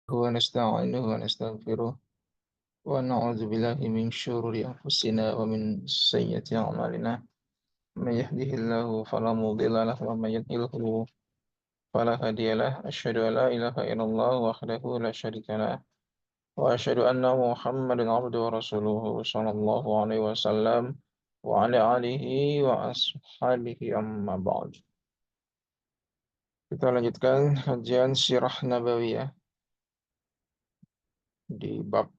ونستعينه ونستغفره ونعوذ بالله من شرور أنفسنا ومن سيئات أعمالنا من يهده الله فلا مضل له ومن يضلله فلا هادي له أشهد أن لا إله إلا الله وحده لا شريك له وأشهد أن محمدا عبده ورسوله صلى الله عليه وسلم وعلى آله وأصحابه أما بعد. Kita lanjutkan kajian Sirah Nabawiyah di bab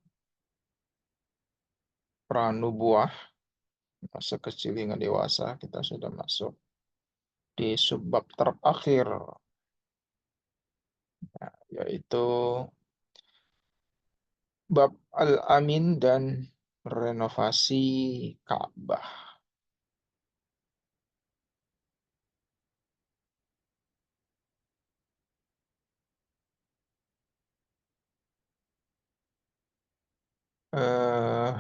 pranubuah, masa kecil hingga dewasa. Kita sudah masuk di subbab terakhir, yaitu bab Al-Amin dan renovasi Ka'bah. Eh,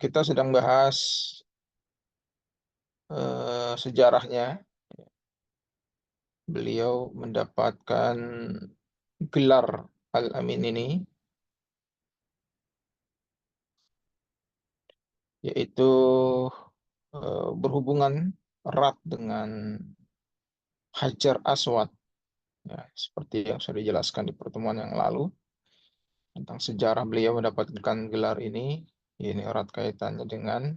kita sedang bahas sejarahnya. Beliau mendapatkan gelar Al-Amin ini, yaitu berhubungan erat dengan Hajar Aswad, ya, seperti yang sudah dijelaskan di pertemuan yang lalu tentang sejarah beliau mendapatkan gelar ini. Ini erat kaitannya dengan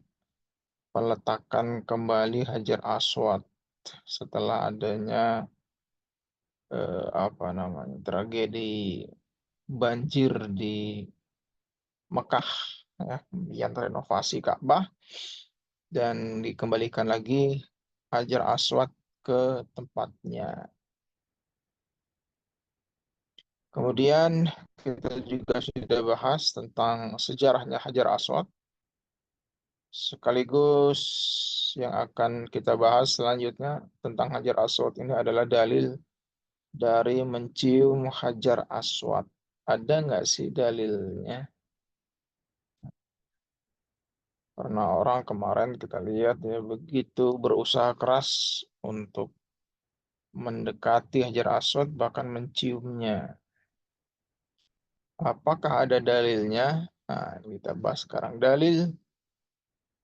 peletakan kembali Hajar Aswad setelah adanya tragedi banjir di Mekah, ya, kemudian renovasi Ka'bah dan dikembalikan lagi Hajar Aswad ke tempatnya. Kemudian kita juga sudah bahas tentang sejarahnya Hajar Aswad, sekaligus yang akan kita bahas selanjutnya tentang Hajar Aswad ini adalah dalil dari mencium Hajar Aswad. Ada nggak sih dalilnya? Karena orang kemarin kita lihat ya begitu berusaha keras untuk mendekati Hajar Aswad, bahkan menciumnya. Apakah ada dalilnya? Nah, kita bahas sekarang dalil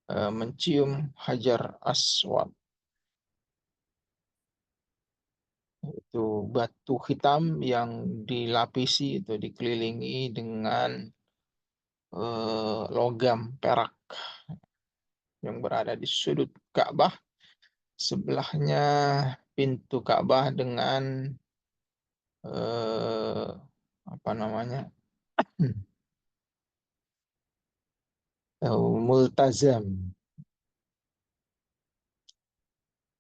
mencium Hajar Aswad. Itu batu hitam yang dilapisi, itu dikelilingi dengan logam perak yang berada di sudut Ka'bah. Sebelahnya pintu Ka'bah dengan eh, apa namanya multazam.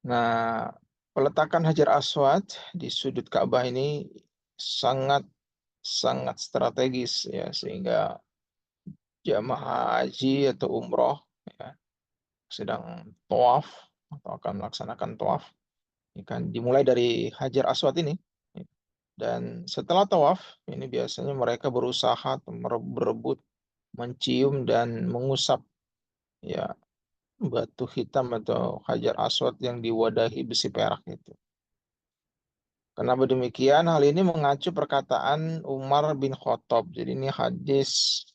Nah, peletakan Hajar Aswad di sudut Ka'bah ini sangat sangat strategis, ya, sehingga jamaah haji atau umroh, ya, sedang tawaf atau akan melaksanakan tawaf, ini kan dimulai dari Hajar Aswad ini, dan setelah tawaf ini biasanya mereka berusaha berebut mencium dan mengusap, ya, batu hitam atau Hajar Aswad yang diwadahi besi perak itu. Kenapa demikian? Hal ini mengacu perkataan Umar bin Khattab. Jadi ini hadis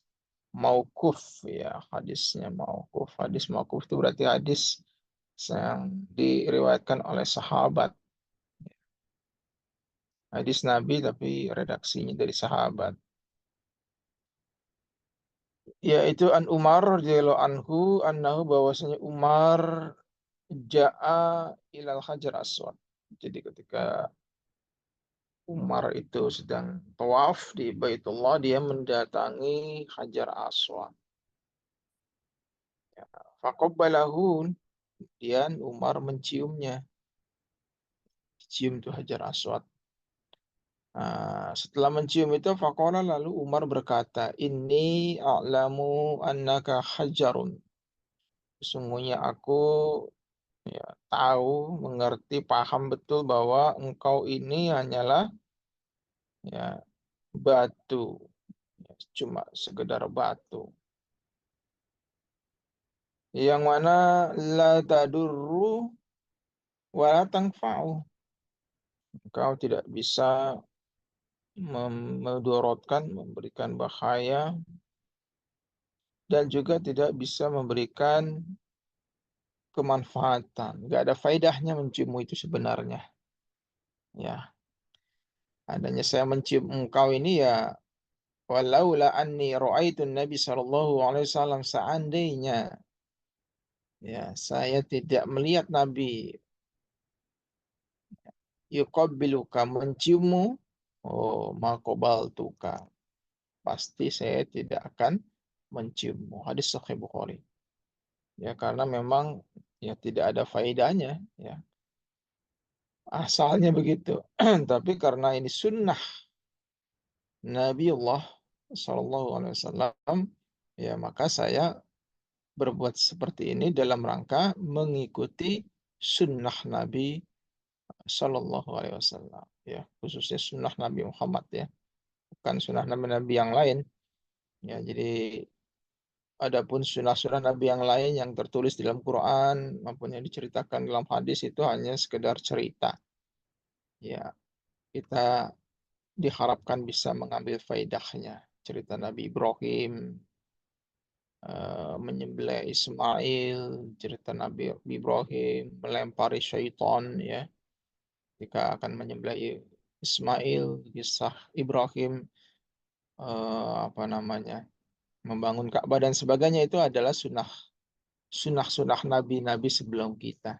mauquf, ya, hadisnya mauquf. Hadis mauquf itu berarti hadis yang diriwayatkan oleh sahabat. Hadis Nabi tapi redaksinya dari sahabat. Yaitu an Umar radhiyallahu anhu annahu bahwasanya Umar ja'a ilal Hajar Aswad. Jadi ketika Umar itu sedang tawaf di Baitullah, dia mendatangi Hajar Aswad. Ya, faqabbalahu, kemudian Umar menciumnya. Cium tuh Hajar Aswad. Nah, setelah mencium itu faqala, lalu Umar berkata, "Inni a'lamu annaka hajarun." Sesungguhnya aku, ya, tahu, mengerti, paham betul bahwa engkau ini hanyalah, ya, batu, ya, cuma sekedar batu yang mana la tadurru wa la tangfa'u. Engkau tidak bisa memudorotkan, memberikan bahaya, dan juga tidak bisa memberikan kemanfaatan. Nggak ada faedahnya menciummu itu sebenarnya. Ya, adanya saya mencium engkau ini ya, walaula anni ra'aitun Nabi sallallahu alaihi wasallam, seandainya ya saya tidak melihat Nabi yuqabbiluka, menciummu, oh maqabaltuka, pasti saya tidak akan menciummu. Hadis Sahih Bukhari. Ya karena memang ya tidak ada faedahnya ya. Asalnya begitu. Tapi karena ini sunnah Nabiullah Shallallahu Alaihi Wasallam, ya maka saya berbuat seperti ini dalam rangka mengikuti sunnah Nabi Shallallahu Alaihi Wasallam. Ya, khususnya sunnah Nabi Muhammad ya, bukan sunnah Nabi-Nabi yang lain. Ya, jadi adapun sunnah-sunnah Nabi yang lain yang tertulis dalam Quran maupun yang diceritakan dalam hadis itu hanya sekedar cerita. Ya, kita diharapkan bisa mengambil faedahnya. Cerita Nabi Ibrahim menyembelih Ismail, cerita Nabi Ibrahim melempari syaitan ya, ketika akan menyembelih Ismail, kisah Ibrahim apa namanya membangun Ka'bah dan sebagainya, itu adalah sunnah nabi-nabi sebelum kita.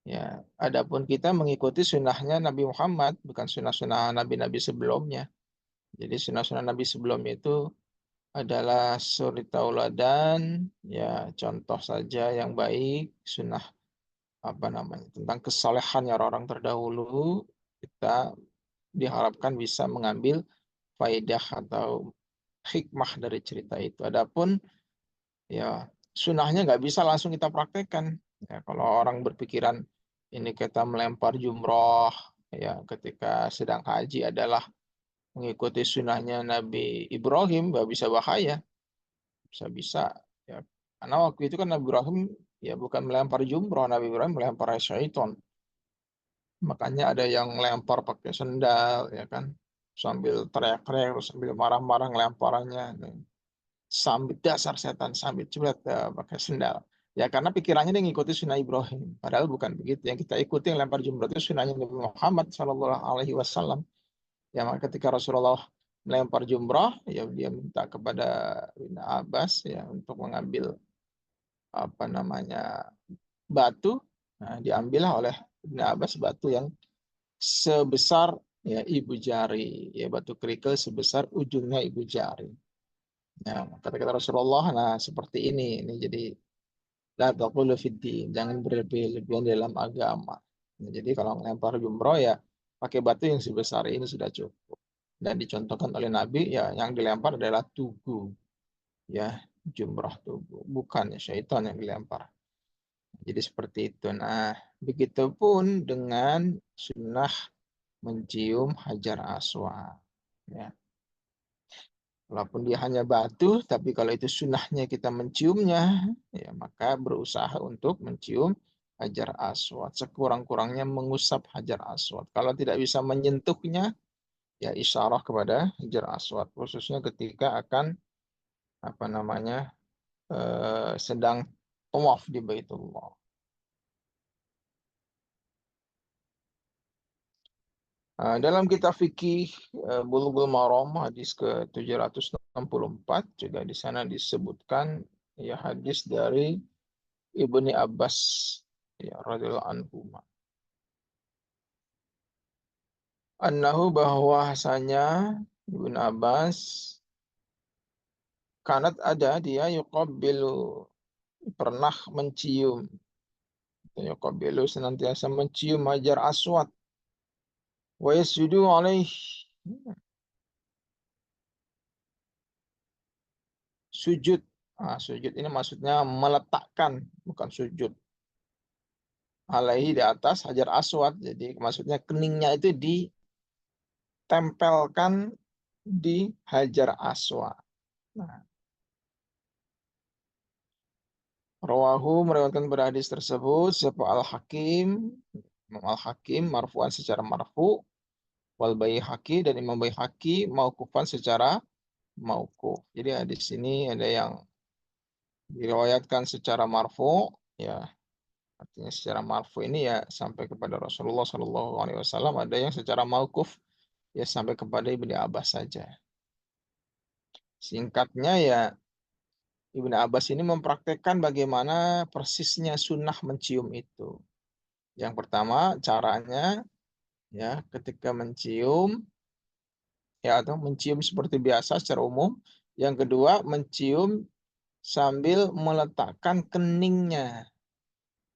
Ya, adapun kita mengikuti sunnahnya Nabi Muhammad, bukan sunnah-sunnah nabi-nabi sebelumnya. Jadi sunnah-sunnah nabi sebelumnya itu adalah suri tauladan, ya contoh saja yang baik, sunnah apa namanya tentang kesalehan orang-orang terdahulu. Kita diharapkan bisa mengambil faedah atau hikmah dari cerita itu. Adapun ya sunnahnya nggak bisa langsung kita praktekkan. Ya, kalau orang berpikiran ini kita melempar jumroh ya ketika sedang haji adalah mengikuti sunnahnya Nabi Ibrahim, nggak bisa, bahaya. Bisa-bisa ya, karena waktu itu kan Nabi Ibrahim ya bukan melempar jumroh, Nabi Ibrahim melempar syaiton. Makanya ada yang lempar pakai sendal ya kan, sambil teriak-teriak terus sambil marah-marah ngelemparannya, sambil dasar setan, sambil jebret ya, pakai sendal. Ya karena pikirannya dia ngikuti sunnah Ibrahim, padahal bukan begitu. Yang kita ikuti yang lempar jumroh itu sunnahnya Nabi Muhammad Shallallahu Alaihi Wasallam. Ya maka ketika Rasulullah melempar jumroh, ya dia minta kepada Ibn Abbas ya untuk mengambil apa namanya batu. Nah, diambillah oleh Ibn Abbas batu yang sebesar ya ibu jari, ya batu kerikil sebesar ujungnya ibu jari. Nah, kata-kata Rasulullah, nah seperti ini jadi la taqulu fiddin, jangan berlebih-lebihan dalam agama. Nah, jadi kalau melempar jumroh ya pakai batu yang sebesar ini sudah cukup. Dan dicontohkan oleh Nabi ya yang dilempar adalah tugu, ya jumroh tugu, bukan ya syaitan yang dilempar. Jadi seperti itu. Nah, begitupun dengan sunnah mencium hajar aswad. Ya. Walaupun dia hanya batu, tapi kalau itu sunnahnya kita menciumnya, ya maka berusaha untuk mencium hajar aswad. Sekurang-kurangnya mengusap hajar aswad. Kalau tidak bisa menyentuhnya, ya isyarah kepada hajar aswad. Khususnya ketika akan apa namanya sedang tawaf di Baitullah. Dalam kitab fikih Bulughul Maram hadis ke-764 juga di sana disebutkan ya hadis dari Ibni Abbas ya radhiyallahu anhu, annahu bahwasanya Ibnu Abbas kanat ada dia yuqabbilu, pernah mencium, yuqabbilu senantiasa mencium hajar aswad, wa yasjudu alaih, sujud. Sujud ini maksudnya meletakkan, bukan sujud. Alaihi, di atas hajar aswad. Jadi maksudnya keningnya itu ditempelkan di hajar aswad. Nah, rawahu meriwayatkan pada hadis tersebut siapa Al-Hakim, Imam Al-Hakim marfu'an secara marfu, wal Baihaqi, dan Imam Baihaqi mauqufan secara mauquf. Jadi hadis ini ada yang diriwayatkan secara marfu, ya artinya secara marfu ini ya sampai kepada Rasulullah Shallallahu Alaihi Wasallam. Ada yang secara mauquf ya sampai kepada Ibnu Abbas saja. Singkatnya ya, Ibnu Abbas ini mempraktekkan bagaimana persisnya sunnah mencium itu. Yang pertama caranya ya ketika mencium ya atau mencium seperti biasa secara umum. Yang kedua mencium sambil meletakkan keningnya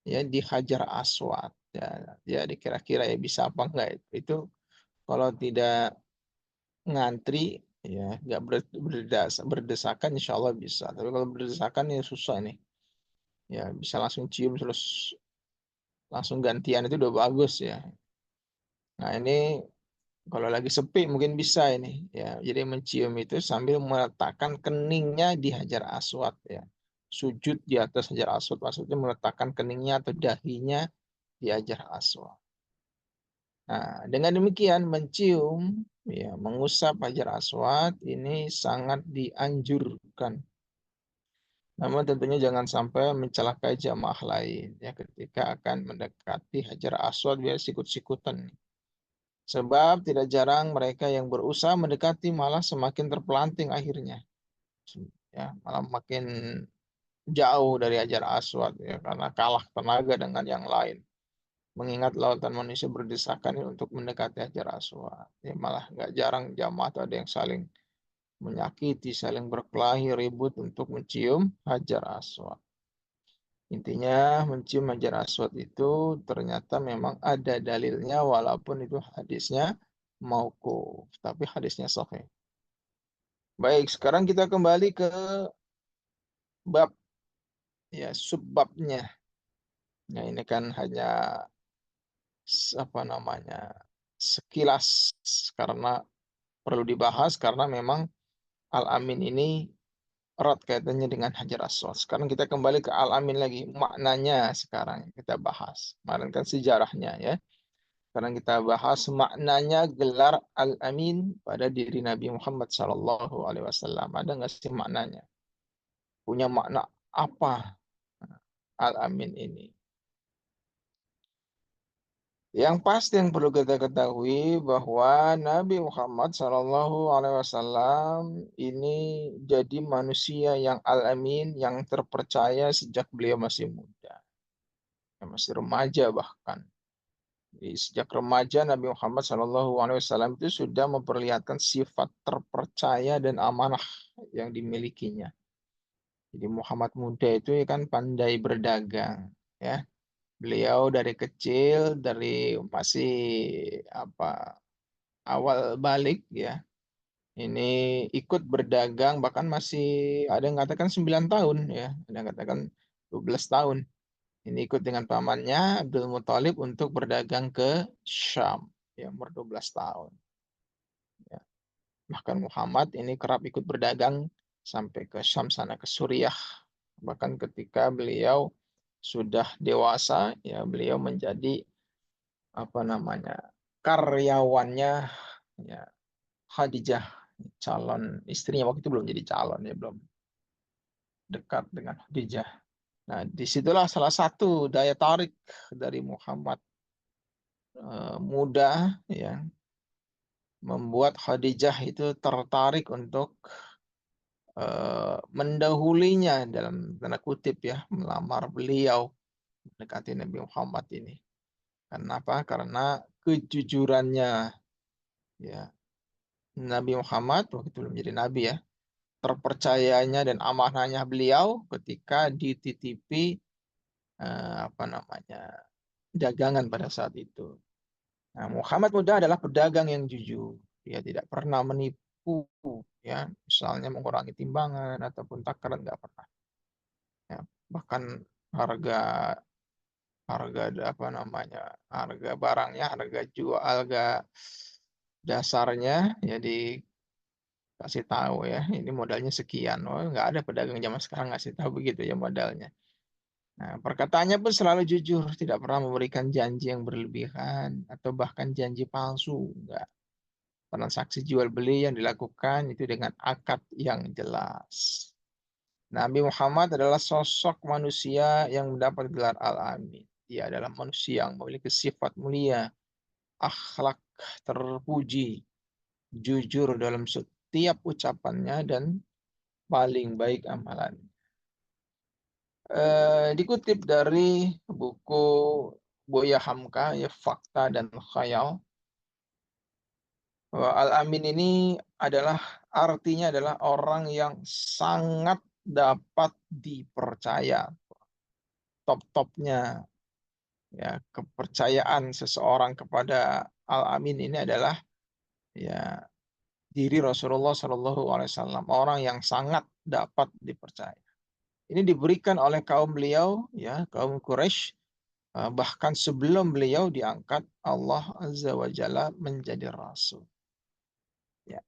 ya di Hajar Aswad. Ya kira-kira ya bisa apa enggak itu kalau tidak ngantri ya nggak berdesakan insya Allah bisa, tapi kalau berdesakan ya susah nih, ya bisa langsung cium terus langsung gantian itu udah bagus ya. Nah ini kalau lagi sepi mungkin bisa ini ya, jadi mencium itu sambil meletakkan keningnya di Hajar Aswad ya, sujud di atas Hajar Aswad maksudnya meletakkan keningnya atau dahinya di Hajar Aswad. Nah, dengan demikian mencium, ya, mengusap Hajar Aswad ini sangat dianjurkan. Namun tentunya jangan sampai mencelakai jamaah lain ya ketika akan mendekati Hajar Aswad biar sikut-sikutan. Sebab tidak jarang mereka yang berusaha mendekati malah semakin terpelanting akhirnya. Ya, malah makin jauh dari Hajar Aswad ya karena kalah tenaga dengan yang lain. Mengingat lautan manusia berdesakan untuk mendekati Hajar Aswad. Ya, malah nggak jarang jamaah tuh ada yang saling menyakiti, saling berkelahi, ribut untuk mencium Hajar Aswad. Intinya mencium Hajar Aswad itu ternyata memang ada dalilnya walaupun itu hadisnya mauquf, tapi hadisnya sahih. Baik, sekarang kita kembali ke bab ya subbabnya. Nah, ini kan hanya apa namanya sekilas karena perlu dibahas karena memang Al-Amin ini erat kaitannya dengan Hajar Aswad. Sekarang kita kembali ke Al-Amin lagi. Maknanya sekarang kita bahas. Kemarin kan sejarahnya ya. Sekarang kita bahas maknanya gelar Al-Amin pada diri Nabi Muhammad SAW. Ada nggak sih maknanya? Punya makna apa Al-Amin ini? Yang pasti yang perlu kita ketahui bahwa Nabi Muhammad SAW ini jadi manusia yang al-amin, yang terpercaya sejak beliau masih muda, yang masih remaja bahkan. Jadi, sejak remaja Nabi Muhammad SAW itu sudah memperlihatkan sifat terpercaya dan amanah yang dimilikinya. Jadi Muhammad muda itu ya kan pandai berdagang, ya. Beliau dari kecil, dari masih apa awal balik ya, ini ikut berdagang bahkan masih ada yang katakan 9 tahun ya, ada yang katakan 12 tahun. Ini ikut dengan pamannya Abdul Muthalib untuk berdagang ke Syam ya umur 12 tahun. Ya. Bahkan Muhammad ini kerap ikut berdagang sampai ke Syam sana ke Suriah. Bahkan ketika beliau sudah dewasa ya beliau menjadi apa namanya karyawannya ya Khadijah, calon istrinya waktu itu belum jadi calon ya, belum dekat dengan Khadijah. Nah, disitulah salah satu daya tarik dari Muhammad muda ya membuat Khadijah itu tertarik untuk mendahulinya dalam tanda kutip ya melamar beliau mendekati Nabi Muhammad ini. Kenapa? Karena kejujurannya ya Nabi Muhammad waktu itu belum jadi nabi ya, terpercayanya dan amanahnya beliau ketika dititipi apa namanya dagangan pada saat itu. Nah, Muhammad muda adalah pedagang yang jujur. Dia tidak pernah menipu, ya, misalnya mengurangi timbangan ataupun takaran nggak pernah. Ya, bahkan harga harga apa namanya harga barangnya, harga jual, harga dasarnya ya dikasih tahu ya, ini modalnya sekian. Oh, nggak ada pedagang zaman sekarang ngasih tahu begitu ya modalnya. Nah, perkataannya pun selalu jujur, tidak pernah memberikan janji yang berlebihan atau bahkan janji palsu, enggak. transaksi jual beli yang dilakukan itu dengan akad yang jelas. Nabi Muhammad adalah sosok manusia yang mendapat gelar Al-Amin. Dia adalah manusia yang memiliki sifat mulia, akhlak terpuji, jujur dalam setiap ucapannya, dan paling baik amalan. Dikutip dari buku Buya Hamka, ya, Fakta dan Khayal, bahwa Al-Amin ini artinya adalah orang yang sangat dapat dipercaya. Top-topnya, ya, kepercayaan seseorang kepada Al-Amin ini adalah, ya, diri Rasulullah Shallallahu Alaihi Wasallam, orang yang sangat dapat dipercaya. Ini diberikan oleh kaum beliau, ya, kaum Quraisy, bahkan sebelum beliau diangkat Allah Azza wa Jalla menjadi rasul. Ya.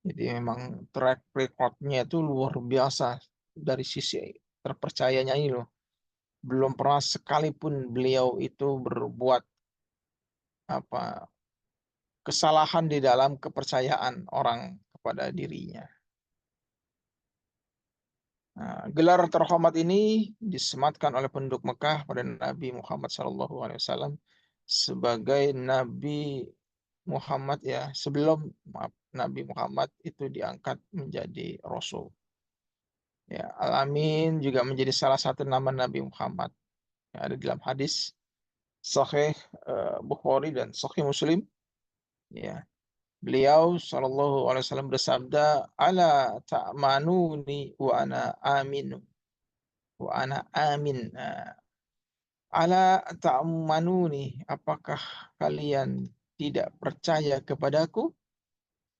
Jadi memang track record-nya itu luar biasa dari sisi terpercayanya ini loh. Belum pernah sekalipun beliau itu berbuat kesalahan di dalam kepercayaan orang kepada dirinya. Nah, gelar terhormat ini disematkan oleh penduduk Mekah pada Nabi Muhammad SAW sebagai Nabi Muhammad, ya, sebelum Nabi Muhammad itu diangkat menjadi Rasul. Ya, Al-Amin juga menjadi salah satu nama Nabi Muhammad yang ada dalam hadis Sahih Bukhari dan Sahih Muslim. Ya, beliau Shallallahu Alaihi Wasallam bersabda, "Ala ta'manuni wa ana aminu, wa ana amin." Ala ta'manuni, apakah kalian tidak percaya kepadaku?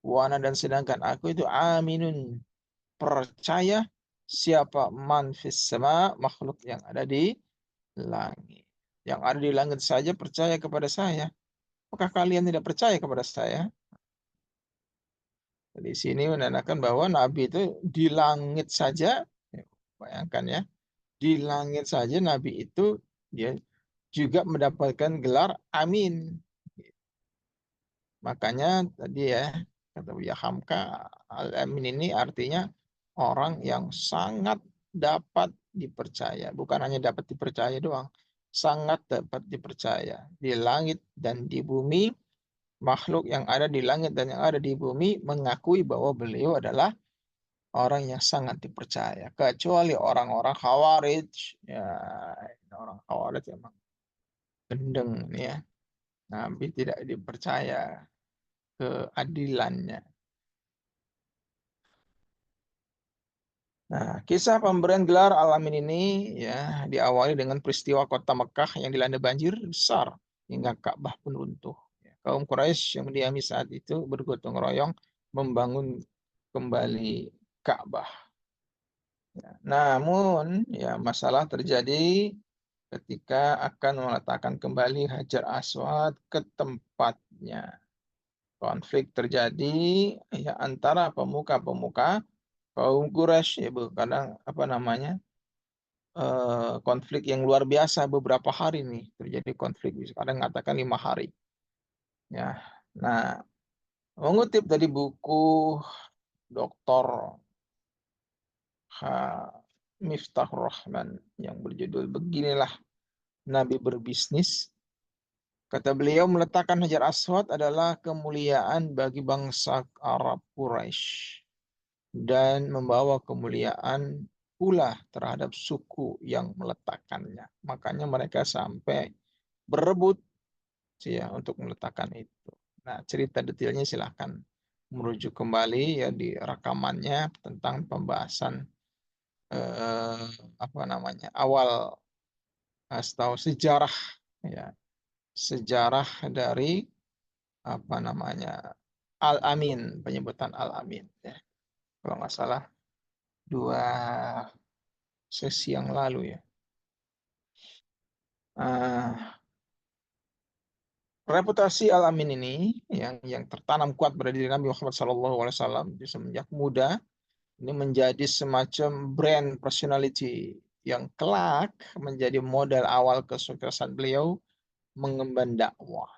Wa ana, dan sedangkan aku itu aminun, percaya. Siapa? Man fis sama, makhluk yang ada di langit. Yang ada di langit saja percaya kepada saya. Apakah kalian tidak percaya kepada saya? Di sini menandakan bahwa Nabi itu di langit saja, bayangkan ya, di langit saja Nabi itu dia juga mendapatkan gelar Amin. Makanya tadi, ya, kata Buya Hamka, Al-Amin ini artinya orang yang sangat dapat dipercaya. Bukan hanya dapat dipercaya doang, sangat dapat dipercaya. Di langit dan di bumi, makhluk yang ada di langit dan yang ada di bumi mengakui bahwa beliau adalah orang yang sangat dipercaya. Kecuali orang-orang Khawarij, ya, orang Khawarij emang gendeng, ya. Nabi tidak dipercaya keadilannya. Nah, kisah pemberian gelar Al-Amin ini, ya, diawali dengan peristiwa kota Mekah yang dilanda banjir besar hingga Ka'bah pun runtuh. Ya, kaum Quraisy yang mendiami saat itu bergotong royong membangun kembali Ka'bah. Ya, namun, ya, masalah terjadi ketika akan meletakkan kembali Hajar Aswad ke tempatnya. Konflik terjadi, ya, antara pemuka-pemuka kaum Quraisy, ya, kadang konflik yang luar biasa, beberapa hari nih terjadi konflik, kadang mengatakan 5 hari. Ya, nah, mengutip dari buku Dr. Miftahur Rahman yang berjudul Beginilah Nabi Berbisnis, kata beliau, meletakkan Hajar Aswad adalah kemuliaan bagi bangsa Arab Quraisy dan membawa kemuliaan pula terhadap suku yang meletakkannya. Makanya mereka sampai berebut, ya, untuk meletakkan itu. Nah, cerita detailnya silahkan merujuk kembali, ya, di rekamannya tentang pembahasan awal atau sejarah, ya, sejarah dari Al-Amin, penyebutan Al-Amin, ya. Kalau nggak salah 2 sesi yang lalu, ya. Reputasi Al-Amin ini yang tertanam kuat pada diri Nabi Muhammad SAW semenjak muda, ini menjadi semacam brand personality yang kelak menjadi modal awal kesuksesan beliau mengemban dakwah.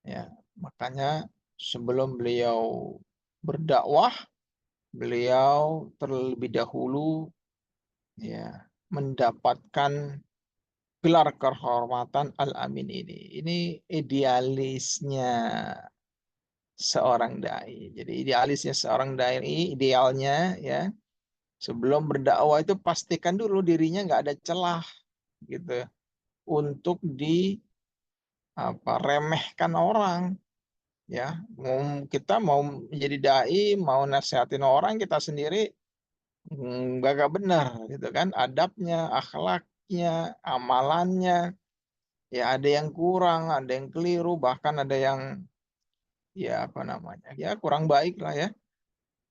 Ya, Makanya sebelum beliau berdakwah, beliau terlebih dahulu ya mendapatkan gelar kehormatan Al-Amin ini. Ini idealisnya seorang dai. Jadi idealisnya seorang dai, idealnya ya sebelum berdakwah itu pastikan dulu dirinya nggak ada celah gitu untuk di remehkan orang ya. Kita mau menjadi dai, mau nasihatin orang, kita sendiri gak benar gitu kan, adabnya, akhlaknya, amalannya ya ada yang kurang, ada yang keliru, bahkan ada yang ya ya kurang baik lah ya.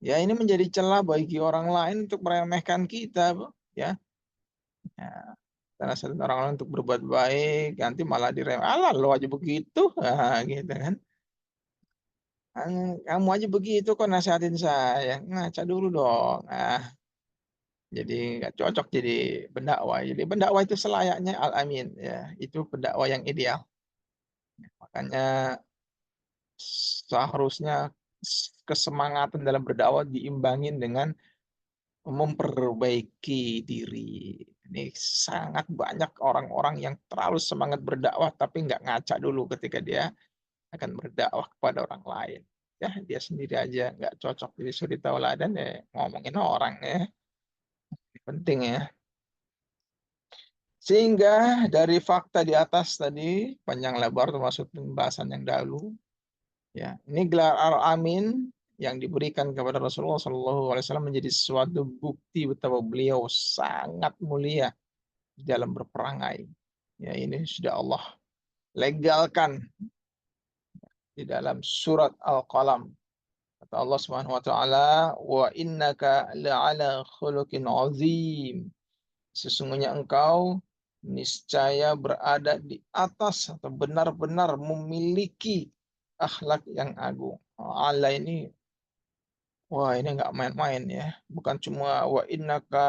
Ya ini menjadi celah bagi orang lain untuk meremehkan kita, Bu. Ya. Ya, karena satu orang lain untuk berbuat baik, nanti malah direm. Alah, lo aja begitu, gitu kan. Kamu aja begitu kok nasihatin saya, ngaca dulu dong. Jadi nggak cocok jadi pendakwah. Jadi pendakwah itu selayaknya Al-Amin, ya. Itu pendakwah yang ideal. Makanya seharusnya kesemangatan dalam berdakwah diimbangin dengan memperbaiki diri. Ini sangat banyak orang-orang yang terlalu semangat berdakwah tapi nggak ngaca dulu ketika dia akan berdakwah kepada orang lain. Ya, dia sendiri aja nggak cocok jadi suri tauladan ya ngomongin orang ya. Penting ya. Sehingga dari fakta di atas tadi panjang lebar termasuk pembahasan yang dahulu ya. Ini gelar Al-Amin yang diberikan kepada Rasulullah SAW menjadi suatu bukti betapa beliau sangat mulia dalam berperangai. Ya, ini sudah Allah legalkan di dalam surat Al-Qalam. Kata Allah Subhanahu wa taala, "Wa innaka la'ala khuluqin azim." Sesungguhnya engkau niscaya berada di atas atau benar-benar memiliki akhlak yang agung. Allah ini, wah ini nggak main-main ya. Bukan cuma wa innaka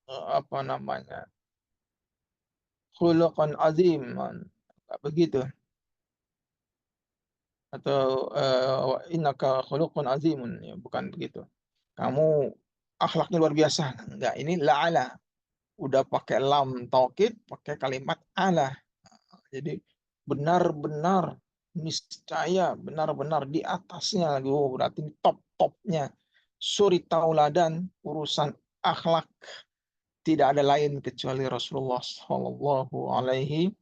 apa namanya khuluqan azim, nggak begitu. Atau wa innaka khuluqun azimun, ya, bukan begitu. Kamu akhlaknya luar biasa. Enggak, ini la'ala. Udah pakai lam taukid, pakai kalimat ala. Jadi benar-benar niscaya, benar-benar di atasnya lagi. Oh, berarti ini top-topnya. Suri tauladan urusan akhlak tidak ada lain kecuali Rasulullah Shallallahu Alaihi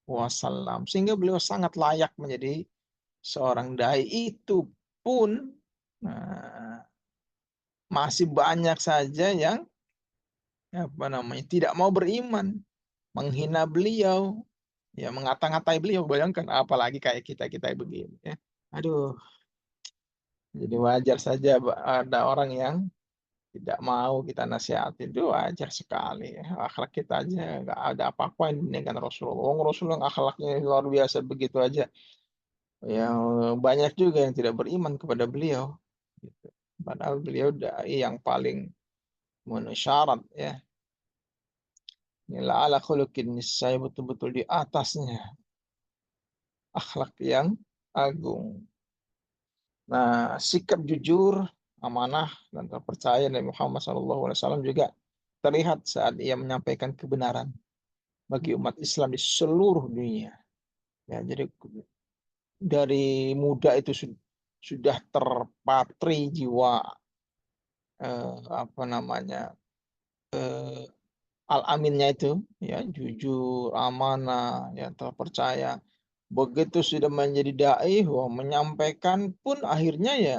Wasallam. Sehingga beliau sangat layak menjadi seorang dai. Itu pun nah, masih banyak saja yang tidak mau beriman, menghina beliau, ya mengata-ngatai beliau. Bayangkan apalagi kayak kita-kita begini ya. Aduh, jadi wajar saja ada orang yang tidak mau kita nasihatin. Itu wajar sekali ya. Akhlak kita aja nggak ada apa-apa yang dibandingkan Rasulullah. Rasul yang akhlaknya luar biasa begitu aja. Yang banyak juga yang tidak beriman kepada beliau. Gitu. Padahal beliau dai yang paling memenuhi syarat ya. Inilah ala khuluqin, saya betul-betul di atasnya akhlak yang agung. Nah, sikap jujur, amanah, dan terpercaya Nabi Muhammad SAW juga terlihat saat ia menyampaikan kebenaran bagi umat Islam di seluruh dunia. Ya, jadi dari muda itu sudah terpatri jiwa apa namanya al-aminnya itu, ya jujur, amanah, ya terpercaya. Begitu sudah menjadi dai, wah, menyampaikan pun akhirnya ya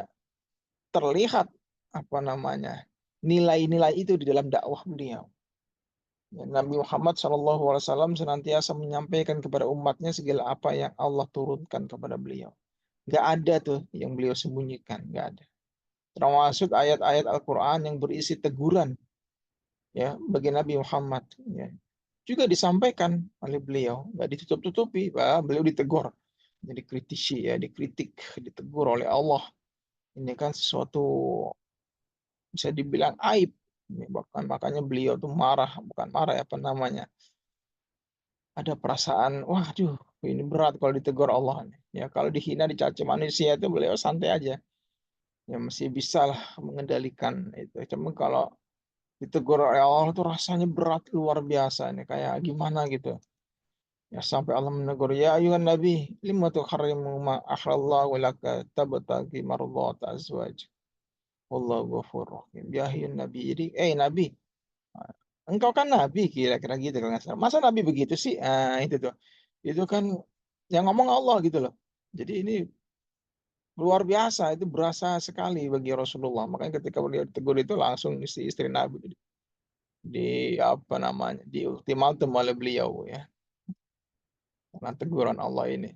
terlihat apa namanya nilai-nilai itu di dalam dakwah beliau. Ya, Nabi Muhammad SAW senantiasa menyampaikan kepada umatnya segala apa yang Allah turunkan kepada beliau. Gak ada tuh yang beliau sembunyikan, gak ada. Termasuk ayat-ayat Al-Quran yang berisi teguran ya bagi Nabi Muhammad. Ya. Juga disampaikan oleh beliau, nggak ditutup-tutupi, beliau ditegur, jadi kritisi ya, dikritik, ditegur oleh Allah. Ini kan sesuatu bisa dibilang aib. Bahkan makanya beliau tuh marah, bukan marah ya, apa namanya? Ada perasaan, waduh, Ini berat kalau ditegur Allah. Ya, kalau dihina, dicaci manusia itu beliau santai aja. Ya masih bisa lah mengendalikan itu. Cuma kalau ditegur oleh Allah itu rasanya berat luar biasa nih, kayak gimana gitu. Ya sampai Allah menegur, ya ayuhan nabi, lima tuharrimu ma ahlallahu laka tabtagi mardhata azwaj. Wallahu ghafurur rahim. Ya ayuhan nabi. Jadi, nabi, engkau kan nabi, kira-kira gitu kalau nggak salah. Masa nabi begitu sih? Itu tuh. Itu kan yang ngomong Allah gitu loh. Jadi ini luar biasa, itu berasa sekali bagi Rasulullah. Makanya ketika beliau ditegur itu langsung istri-istri Nabi di apa namanya, di ultimatum oleh beliau ya, karena teguran Allah ini.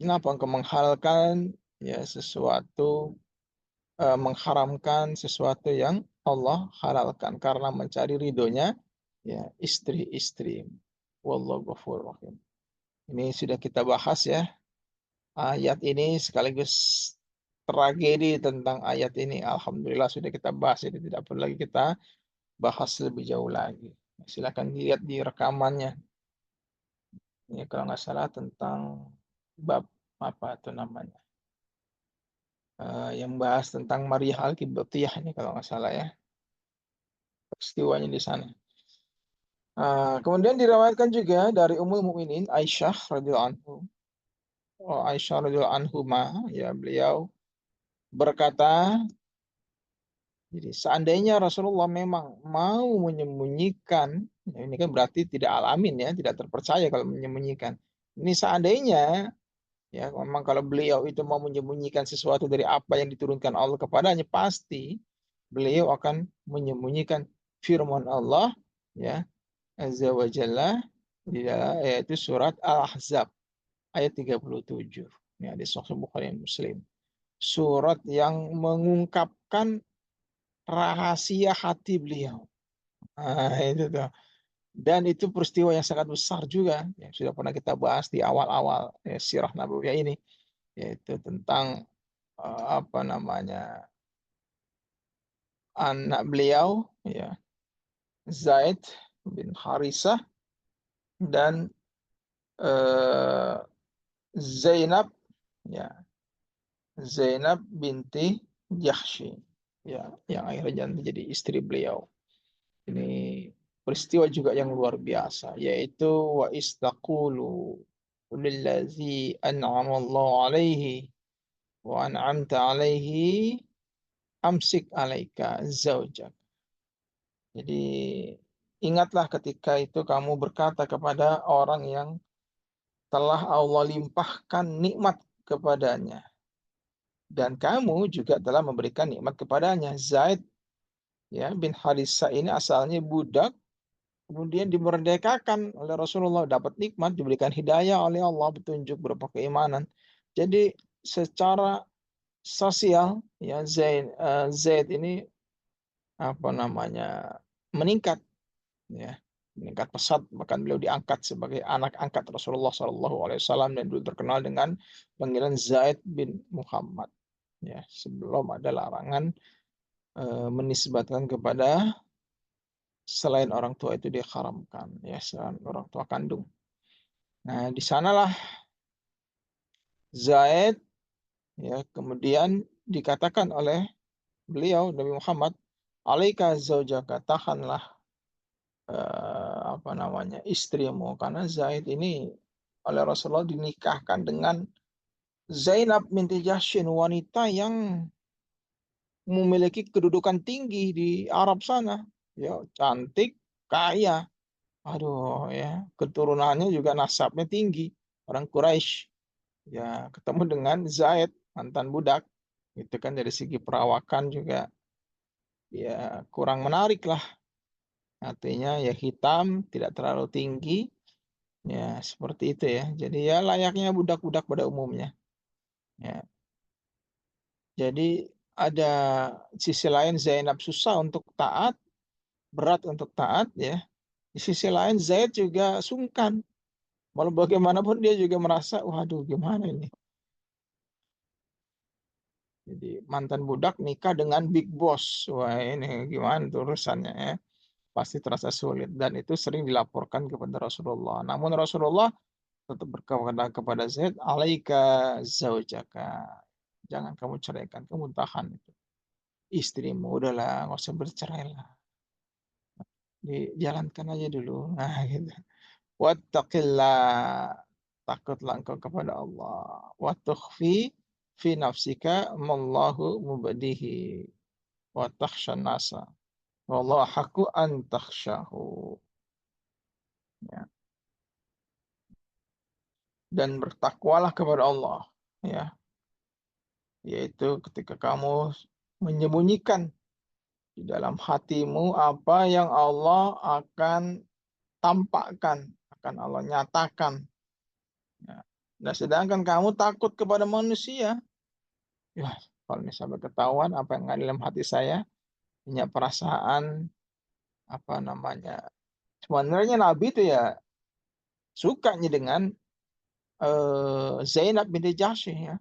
Kenapa engkau menghalalkan ya sesuatu, mengharamkan sesuatu yang Allah halalkan karena mencari ridhonya ya istri-istri. Wallahu ghafurur rahim. Ini sudah kita bahas ya ayat ini, sekaligus tragedi tentang ayat ini. Alhamdulillah sudah kita bahas, jadi tidak perlu lagi kita bahas lebih jauh lagi. Silakan dilihat di rekamannya. Ini kalau nggak salah tentang bab apa itu namanya, yang bahas tentang Maria Al-Qibtiyah ini kalau nggak salah ya, peristiwanya di sana. Kemudian diriwayatkan juga dari Ummul Mukminin Aisyah radhiyallahu anhu, Aisyah radhiyallahu anhuma, ya beliau berkata, jadi seandainya Rasulullah memang mau menyembunyikan, ya ini kan berarti tidak alamin ya, tidak terpercaya kalau menyembunyikan. Ini seandainya ya memang kalau beliau itu mau menyembunyikan sesuatu dari apa yang diturunkan Allah kepadanya, pasti beliau akan menyembunyikan firman Allah ya Azza wa Jalla di dalam, yaitu surat Al-Ahzab ayat 37. Ya, di Sahih Bukhari dan Muslim. Surat yang mengungkapkan rahasia hati beliau. Itu tuh. Dan itu peristiwa yang sangat besar juga yang sudah pernah kita bahas di awal-awal sirah nabawiyah ini, yaitu tentang apa namanya, anak beliau ya Zaid bin Harisah dan Zainab ya, Zainab binti Jahsy ya, yang akhirnya menjadi istri beliau. Ini peristiwa juga yang luar biasa, yaitu wa istaqulu lillazi an'ama Allah alaihi wa an'amta alaihi amsik alaika zaujak. Jadi ingatlah ketika itu kamu berkata kepada orang yang telah Allah limpahkan nikmat kepadanya, dan kamu juga telah memberikan nikmat kepadanya. Zaid ya bin Harisah ini asalnya budak, kemudian dimerdekakan oleh Rasulullah, dapat nikmat, diberikan hidayah oleh Allah, petunjuk berupa keimanan. Jadi secara sosial ya Zaid ini apa namanya, meningkat ya, meningkat pesat, bahkan beliau diangkat sebagai anak angkat Rasulullah SAW dan dulu terkenal dengan panggilan Zaid bin Muhammad ya, sebelum ada larangan menisbatkan kepada selain orang tua itu diharamkan ya, selain orang tua kandung. Nah, di sanalah Zaid ya kemudian dikatakan oleh beliau Nabi Muhammad, alaika zaujaka, tahanlah apa namanya, istrimu, karena Zaid ini oleh Rasulullah dinikahkan dengan Zainab binti Jahsyin, wanita yang memiliki kedudukan tinggi di Arab sana ya, cantik, kaya, aduh ya, keturunannya juga nasabnya tinggi, orang Quraisy ya, ketemu dengan Zaid mantan budak, itu kan dari segi perawakan juga ya kurang menarik lah, artinya ya hitam, tidak terlalu tinggi ya, seperti itu ya, jadi ya layaknya budak-budak pada umumnya ya. Jadi ada sisi lain Zainab susah untuk taat, berat untuk taat ya. Di sisi lain Zaid juga sungkan. Walau bagaimanapun dia juga merasa, waduh gimana ini. Jadi mantan budak nikah dengan big boss. Wah ini gimana tuh urusannya ya. Pasti terasa sulit. Dan itu sering dilaporkan kepada Rasulullah. Namun Rasulullah tetap berkata kepada Zaid, alaika zaujaka. Jangan kamu ceraikan, kamu tahan itu istrimu. Udahlah, nggak usah bercerai lah. Dijalankan aja dulu. Nah, gitu. Wattaqillah. Takutlah engkau kepada Allah. Wa tukhfi fi nafsika mallahu mubadihi. Wa takhshan nasa. Wallahu haqqu an takhshahu. Ya. Dan bertakwalah kepada Allah. Ya, yaitu ketika kamu menyembunyikan di dalam hatimu apa yang Allah akan tampakkan, akan Allah nyatakan. Ya. Nah, sedangkan kamu takut kepada manusia, ya kalau misalnya ketahuan apa yang ada dalam hati saya, punya perasaan apa namanya. Sebenarnya Nabi itu ya sukanya dengan Zainab binti Jahsy ya.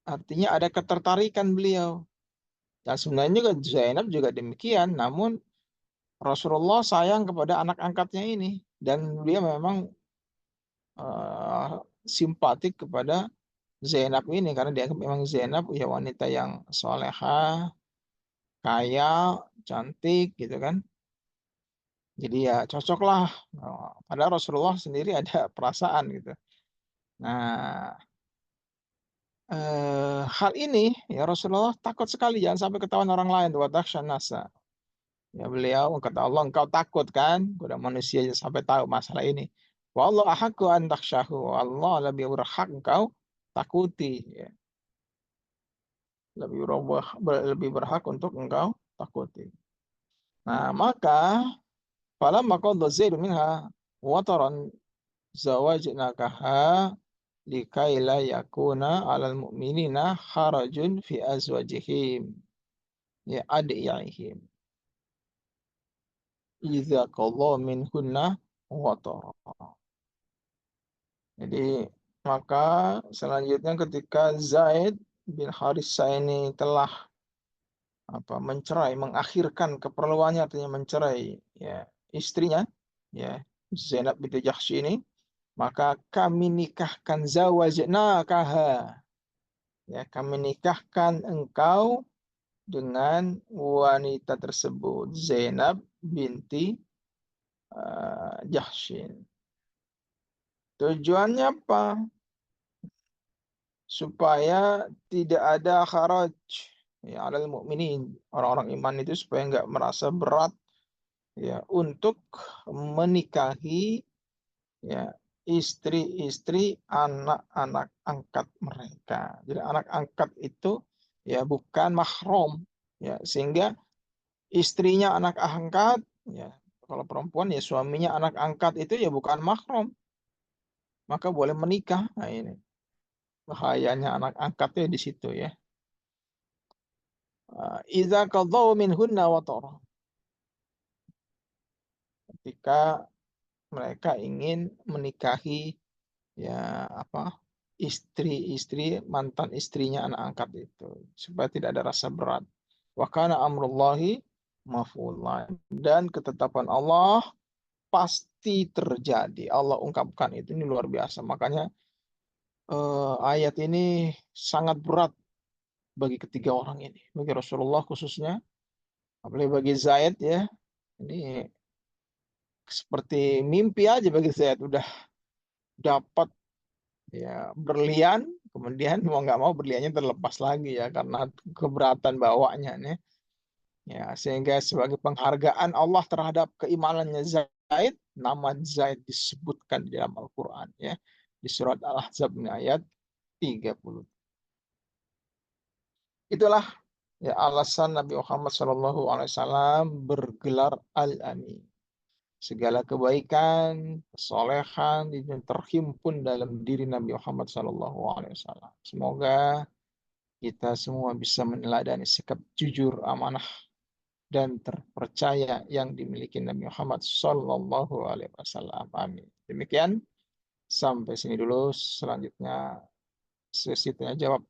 Artinya ada ketertarikan beliau. Dan sebenarnya juga Zainab juga demikian, namun Rasulullah sayang kepada anak angkatnya ini dan dia memang simpatik kepada Zainab ini karena dia memang Zainab ya wanita yang soleha, kaya, cantik gitu kan. Jadi ya cocok lah. Padahal Rasulullah sendiri ada perasaan gitu. Nah, hal ini ya Rasulullah takut sekali jangan sampai ketahuan orang lain. Wa takhshan nasa. Ya beliau kata Allah engkau takut kan kepada manusia sampai tahu masalah ini. Wallahu ahaqqu an takhsyahu. Allah lebih berhak engkau takuti ya. Lebih berhak untuk engkau takuti. Nah, maka falamma qadha Zaid minha wataran zawajnakaha likai la yakuna 'alal mu'minina harajun fi azwajihim ya adiyaihim idza qadha minhunna watara. Jadi maka selanjutnya ketika Zaid bin Harithah ini telah mencerai, mengakhirkan keperluannya artinya mencerai ya istrinya ya Zainab binti Jahsy ini, maka kami nikahkan zawajnakaha ya kami nikahkan engkau dengan wanita tersebut Zainab binti Jahsy. Tujuannya apa? Supaya tidak ada kharaj ya alal mukminin, orang-orang iman itu supaya nggak merasa berat ya untuk menikahi ya istri-istri anak-anak angkat mereka. Jadi anak angkat itu ya bukan mahram ya sehingga istrinya anak angkat ya kalau perempuan ya suaminya anak angkat itu ya bukan mahram maka boleh menikah. Nah ini bahayanya anak angkatnya di situ ya. Idza qadhaw minhunna watara. Ketika mereka ingin menikahi ya istri-istri mantan istrinya anak angkat itu supaya tidak ada rasa berat. Wa kana amrullahi maf'ulan dan ketetapan Allah pasti terjadi. Allah ungkapkan itu ini luar biasa. Makanya ayat ini sangat berat bagi ketiga orang ini, bagi Rasulullah khususnya, apalagi bagi Zaid ya. Ini seperti mimpi aja bagi Zaid udah dapat ya berlian kemudian mau nggak mau berliannya terlepas lagi ya karena keberatan bawanya nih ya sehingga sebagai penghargaan Allah terhadap keimanannya Zaid nama Zaid disebutkan di dalam Al-Quran ya di surat Al-Ahzab ayat 30. Itulah ya alasan Nabi Muhammad SAW bergelar Al-Amin. Segala kebaikan, kesolehan itu terhimpun dalam diri Nabi Muhammad SAW. Semoga kita semua bisa meneladani sikap jujur, amanah, dan terpercaya yang dimiliki Nabi Muhammad SAW. Amin. Demikian, sampai sini dulu. Selanjutnya sesi tanya jawab.